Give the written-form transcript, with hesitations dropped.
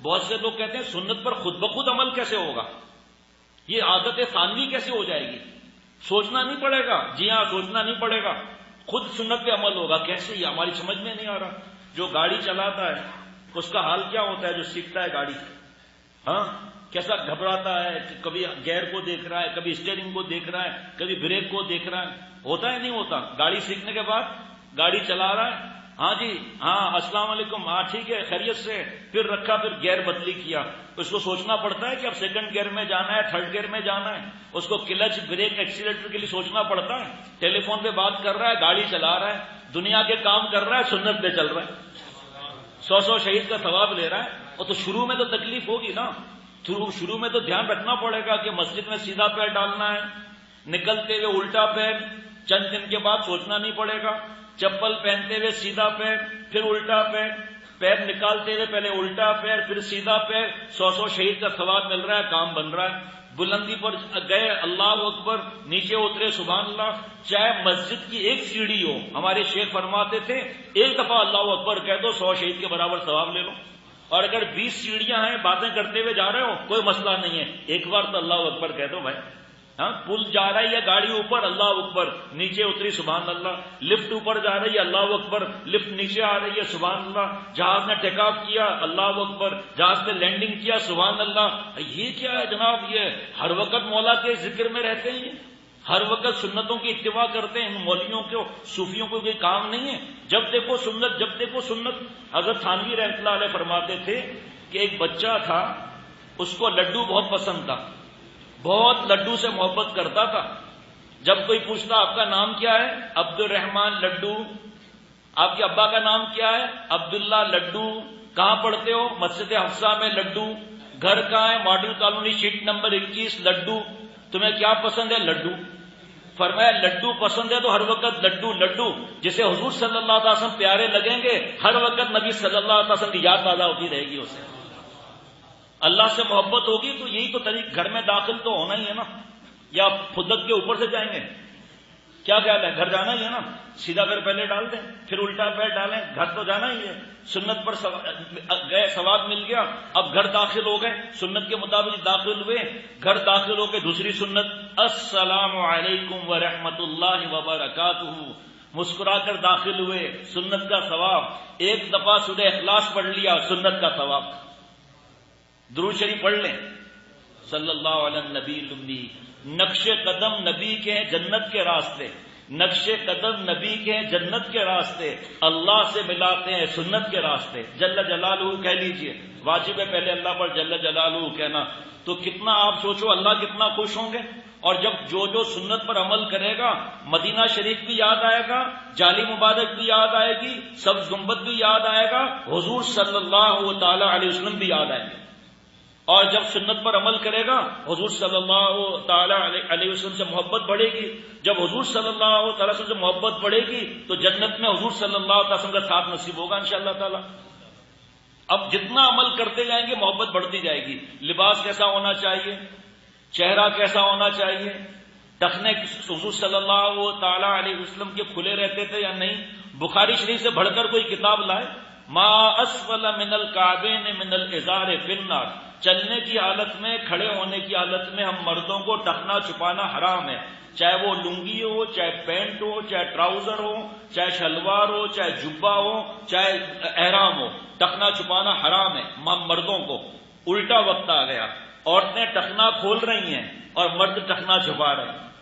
بہت سے لوگ کہتے ہیں سنت پر خود بخود عمل کیسے ہوگا، یہ عادت ثانوی کیسے ہو جائے گی، سوچنا نہیں پڑے گا؟ جی ہاں، سوچنا نہیں پڑے گا، خود سنت پہ عمل ہوگا۔ کیسے؟ یہ ہماری سمجھ میں نہیں آ رہا۔ جو گاڑی چلاتا ہے اس کا حال کیا ہوتا ہے؟ جو سیکھتا ہے گاڑی، ہاں کیسا گھبراتا ہے، کبھی گیئر کو دیکھ رہا ہے، کبھی اسٹیئرنگ کو دیکھ رہا ہے، کبھی بریک کو دیکھ رہا ہے۔ ہوتا ہے نہیں ہوتا؟ گاڑی سیکھنے کے بعد گاڑی چلا رہا ہے، ہاں جی ہاں السلام علیکم، ہاں ٹھیک ہے خیریت سے، پھر رکھا، پھر گیئر بدلی کیا۔ اس کو سوچنا پڑتا ہے کہ اب سیکنڈ گیئر میں جانا ہے، تھرڈ گیئر میں جانا ہے، اس کو کلچ بریک ایکسیلیٹر کے لیے سوچنا پڑتا ہے۔ ٹیلی فون پہ بات کر رہا ہے، گاڑی چلا رہا ہے، دنیا کے کام کر رہا ہے، سنت پہ چل رہا ہے، 100 شہید کا ثواب لے رہا ہے۔ اور تو شروع میں تو تکلیف ہوگی نا، شروع میں تو دھیان رکھنا پڑے گا کہ مسجد میں سیدھا پیر ڈالنا ہے، نکلتے ہوئے الٹا پیر، چند دن کے بعد سوچنا نہیں پڑے گا، چپل پہنتے ہوئے سیدھا پیر، پھر الٹا پیر، پیر نکالتے ہوئے پہلے الٹا پیر پھر سیدھا پیر، 100 شہید کا ثواب مل رہا ہے، کام بن رہا ہے۔ بلندی پر گئے، اللہ اکبر، نیچے اترے، سبحان اللہ، چاہے مسجد کی ایک سیڑھی ہو، ہمارے شیخ فرماتے تھے ایک دفعہ اللہ اکبر کہہ دو، 100 شہید کے برابر ثواب لے لو۔ اور اگر 20 سیڑھیاں ہیں، باتیں کرتے ہوئے جا رہے ہو، کوئی مسئلہ نہیں ہے، ایک بار تو اللہ اکبر کہہ دو بھائی۔ ہاں پل جا رہا ہے یا گاڑی اوپر، اللہ اکبر، نیچے اتری، سبحان اللہ، لفٹ اوپر جا رہی ہے، اللہ اکبر، لفٹ نیچے آ رہی ہے، سبحان اللہ، جہاز نے ٹیک آف کیا، اللہ اکبر، جہاز نے لینڈنگ کیا، سبحان اللہ۔ یہ کیا ہے جناب؟ یہ ہر وقت مولا کے ذکر میں رہتے ہیں، ہر وقت سنتوں کی اتباع کرتے ہیں۔ مولویوں کو، صوفیوں کو کوئی کام نہیں ہے، جب دیکھو سنت، جب دیکھو سنت۔ حضرت تھانوی رحمۃ اللہ علیہ فرماتے تھے کہ ایک بچہ تھا، اس کو لڈو بہت پسند تھا، بہت لڈو سے محبت کرتا تھا۔ جب کوئی پوچھتا آپ کا نام کیا ہے؟ عبد الرحمان لڈو۔ آپ کے ابا کا نام کیا ہے؟ عبداللہ لڈو۔ کہاں پڑھتے ہو؟ مسجد حفصہ میں لڈو۔ گھر کہاں ہے؟ ماڈل کالونی شیٹ نمبر 21 لڈو۔ تمہیں کیا پسند ہے؟ لڈو۔ فرمایا لڈو پسند ہے تو ہر وقت لڈو لڈو، جسے حضور صلی اللہ علیہ وسلم پیارے لگیں گے، ہر وقت نبی صلی اللہ علیہ وسلم کی یاد تازہ ہوتی رہے گی اسے۔ اللہ سے محبت ہوگی تو یہی تو طریق، گھر میں داخل تو ہونا ہی ہے نا، یا پھدک کے اوپر سے جائیں گے؟ کیا خیال ہے؟ گھر جانا ہی ہے نا، سیدھا پیر پہلے ڈال دیں، پھر الٹا پیر ڈالیں، گھر تو جانا ہی ہے۔ سنت پر گئے، ثواب مل گیا، اب گھر داخل ہو گئے، سنت کے مطابق داخل ہوئے، گھر داخل ہو کے دوسری سنت، السلام علیکم ورحمۃ اللہ وبرکاتہ، مسکرا کر داخل ہوئے، سنت کا ثواب۔ ایک دفعہ سورہ اخلاص پڑھ لیا، سنت کا ثواب۔ درود شریف پڑھ لیں، صلی اللہ علیہ نبی الامی۔ نقش قدم نبی کے ہیں جنت کے راستے، نقش قدم نبی کے ہیں جنت کے راستے، اللہ سے ملاتے ہیں سنت کے راستے۔ جل جلالہ کہہ لیجئے، واجب ہے پہلے اللہ پر جل جلالہ کہنا۔ تو کتنا آپ سوچو اللہ کتنا خوش ہوں گے۔ اور جب جو سنت پر عمل کرے گا، مدینہ شریف بھی یاد آئے گا، جالی مبارک بھی یاد آئے گی، سبز گنبد بھی یاد آئے گا، حضور صلی اللہ تعالی علیہ وسلم بھی یاد آئیں گے۔ اور جب سنت پر عمل کرے گا، حضور صلی اللہ تعالی علیہ وسلم سے محبت بڑھے گی۔ جب حضور صلی اللہ تعالی وسلم سے محبت بڑھے گی تو جنت میں حضور صلی اللہ تعالی وسلم کا ساتھ نصیب ہوگا انشاءاللہ تعالی۔ اب جتنا عمل کرتے جائیں گے محبت بڑھتی جائے گی۔ لباس کیسا ہونا چاہیے؟ چہرہ کیسا ہونا چاہیے؟ ٹخنے حضور صلی اللہ تعالی علیہ وسلم کے کھلے رہتے تھے یا نہیں؟ بخاری شریف سے بڑھ کر کوئی کتاب لائے؟ ما اسفل من الکعبین من الازار فی النار، چلنے کی حالت میں، کھڑے ہونے کی حالت میں ہم مردوں کو ٹخنا چھپانا حرام ہے، چاہے وہ لنگی ہو، چاہے پینٹ ہو، چاہے ٹراؤزر ہو، چاہے شلوار ہو، چاہے جبہ ہو، چاہے احرام ہو، ٹخنا چھپانا حرام ہے مردوں کو۔ الٹا وقت آ گیا، عورتیں ٹخنا کھول رہی ہیں اور مرد ٹخنا چھپا رہے ہیں۔